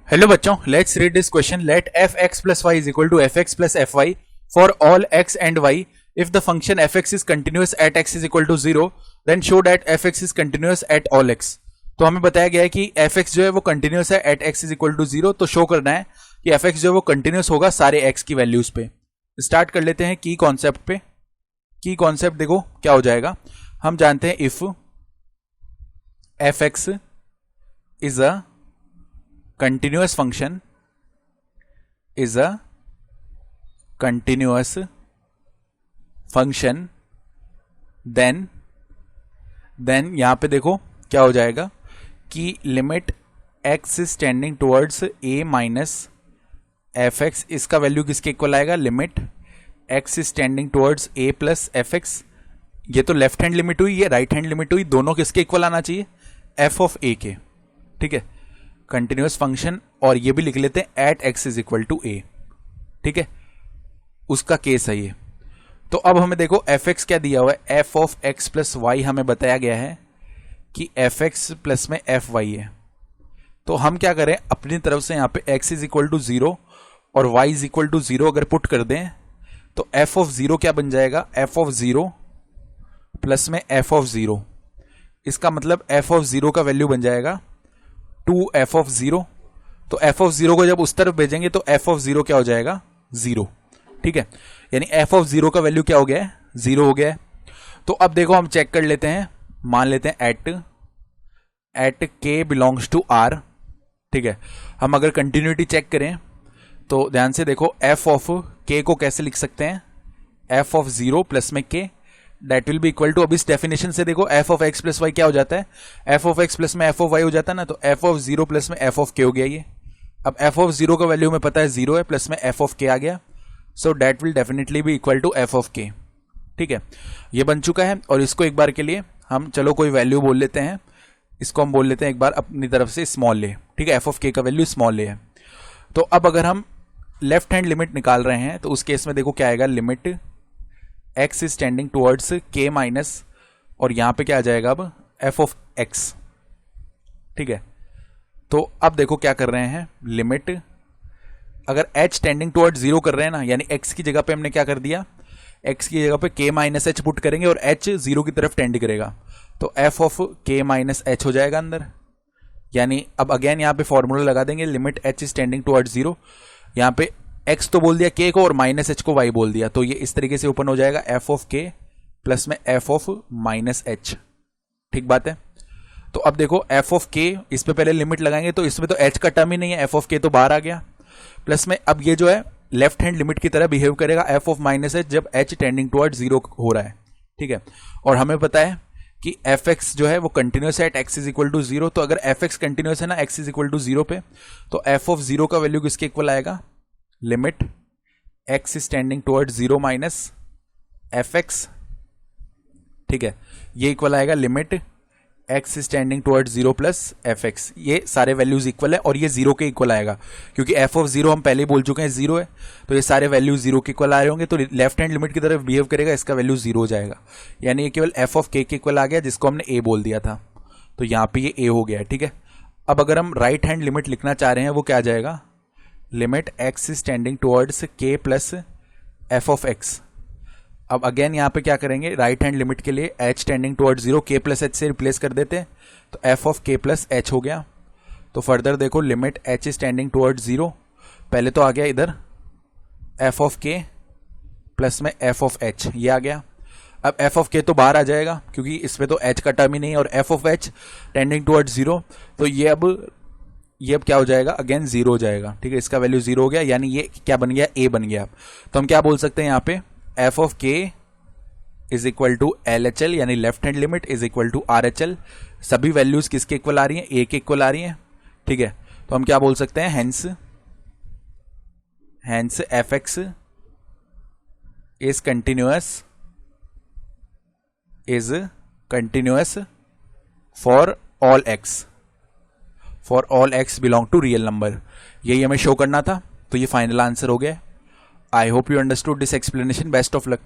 Hello बच्चों, let's read this question. Let f x plus y is equal to f x plus f y for all x and y. If the function f x is continuous at x is equal to 0, then show that f x is continuous at all x. तो हमें बताया गया है कि f x जो है वो continuous है at x is equal to 0. तो शो करना है कि एफ एक्स जो है वो कंटिन्यूअस होगा सारे एक्स की वैल्यूज पे. स्टार्ट कर लेते हैं की कॉन्सेप्ट पे. की कॉन्सेप्ट देखो क्या हो जाएगा. हम जानते हैं if F x is a continuous function then यहां पे देखो क्या हो जाएगा कि limit x is tending towards a minus F x. इसका वैल्यू किसके इक्वल आएगा. Limit x is tending towards a plus F x. ये तो लेफ्ट हैंड लिमिट हुई, ये राइट हैंड लिमिट हुई. दोनों किसके इक्वल आना चाहिए. f ऑफ a के. ठीक है, कंटिन्यूअस फंक्शन. और ये भी लिख लेते हैं at x is equal to A. ठीक है, उसका केस है ये. तो अब हमें देखो एफ एक्स क्या दिया हुआ है. F of x plus y हमें बताया गया है कि एफ एक्स प्लस में एफ वाई है. तो हम क्या करें, अपनी तरफ से यहां पे एक्स इज इक्वल टू 0 और वाई इज इक्वल टू 0 अगर पुट कर दें तो एफ ऑफ 0 क्या बन जाएगा. एफ ऑफ 0 प्लस में एफ ऑफ 0. इसका मतलब एफ ऑफ 0 का वैल्यू बन जाएगा 2f ऑफ 0. तो f ऑफ 0 को जब उस तरफ भेजेंगे तो f ऑफ 0 क्या हो जाएगा 0. ठीक है, यानी f ऑफ 0 का वैल्यू क्या हो गया है 0 हो गया है. तो अब देखो हम चेक कर लेते हैं. मान लेते हैं at k belongs to r. ठीक है, हम अगर कंटिन्यूटी चेक करें तो ध्यान से देखो f ऑफ k को कैसे लिख सकते हैं. f ऑफ 0 प्लस में k that will be equal to. अब इस डेफिनेशन से देखो f of x plus y क्या हो जाता है. एफ ऑफ एक्स प्लस में एफ ऑफ वाई हो जाता है ना. तो एफ ऑफ 0 प्लस में एफ ऑफ के हो गया ये. अब एफ ऑफ 0 का वैल्यू में पता है 0 है, प्लस में एफ ऑफ के आ गया. So that will definitely be equal to f of k. ठीक है, ये बन चुका है. और इसको एक बार के लिए हम चलो कोई वैल्यू बोल लेते हैं. इसको हम बोल लेते हैं एक बार अपनी तरफ से स्मॉल ए. ठीक है, एफ ऑफ के का वैल्यू स्मॉल ए है. तो अब अगर हम लेफ्ट हैंड लिमिट निकाल रहे हैं तो उस केस में देखो क्या आएगा. Limit x is tending towards k minus, और यहां पे क्या आ जाएगा अब f ऑफ x. ठीक है, तो अब देखो क्या कर रहे हैं. लिमिट अगर h टेंडिंग टुवर्ड्स 0 कर रहे हैं ना, यानी x की जगह पे हमने क्या कर दिया. x की जगह पे k माइनस एच पुट करेंगे और h 0 की तरफ टेंड करेगा. तो f of k minus H हो जाएगा अंदर. यानी अब अगेन यहां पे फॉर्मूला लगा देंगे. Limit h is tending towards 0. यहां पे x तो बोल दिया k को और माइनस एच को y बोल दिया. तो ये इस तरीके से ओपन हो जाएगा f ऑफ k प्लस में f ऑफ माइनस एच. ठीक बात है. तो अब देखो f ऑफ k, इस पे पहले लिमिट लगाएंगे तो इसमें तो h का टर्म ही नहीं है. f ऑफ k तो बाहर आ गया. प्लस में अब ये जो है लेफ्ट हैंड लिमिट की तरह बिहेव करेगा f ऑफ माइनस एच जब h टेंडिंग टुवर्ड 0 हो रहा है. ठीक है, और हमें पता है कि एफ एक्स जो है वो कंटिन्यूअस है at x is equal to 0. तो अगर एफ एक्स कंटिन्यूअस है ना एक्स इज इक्वल टू 0 पे, तो एफ ऑफ 0 का वैल्यू किसके इक्वल आएगा. Limit x is tending toward 0 minus F x. ठीक है, ये इक्वल आएगा limit x is tending toward 0 plus F x. ये सारे वैल्यूज इक्वल है और ये 0 के इक्वल आएगा क्योंकि f ऑफ 0 हम पहले ही बोल चुके हैं 0 है. तो ये सारे वैल्यू 0 के इक्वल आ रहे होंगे. तो लेफ्ट हैंड लिमिट की तरफ बिहेव करेगा, इसका वैल्यू 0 हो जाएगा. यानी ये केवल f ऑफ k के इक्वल आ गया जिसको हमने a बोल दिया था. तो यहाँ पे ये a हो गया है. ठीक है, अब अगर हम राइट हैंड लिमिट लिखना चाह रहे हैं वो क्या आ जाएगा. Limit x is tending towards k plus F of x. अब अगेन यहां पे क्या करेंगे, राइट हैंड लिमिट के लिए h tending towards 0 k plus h से रिप्लेस कर देते हैं. तो f of k plus h हो गया. तो फर्दर देखो limit h is tending towards 0. पहले तो आ गया इधर f ऑफ k प्लस में f ऑफ h, ये आ गया. अब f ऑफ k तो बाहर आ जाएगा क्योंकि इसमें तो h का टर्म ही नहीं है. और f of h tending towards 0, तो ये अब क्या हो जाएगा अगेन 0 हो जाएगा. ठीक है, इसका वैल्यू 0 हो गया. यानी ये क्या बन गया a बन गया. तो हम क्या बोल सकते हैं यहाँ पे f of k is equal to LHL यानी left hand limit is equal to RHL. सभी वैल्यूज किसके इक्वल आ रही हैं, a के इक्वल आ रही हैं. ठीक है, तो हम क्या बोल सकते हैं hence f x is continuous for all x belong to real number. यही हमें शो करना था. तो ये फाइनल आंसर हो गया. I hope you understood this explanation. Best of luck.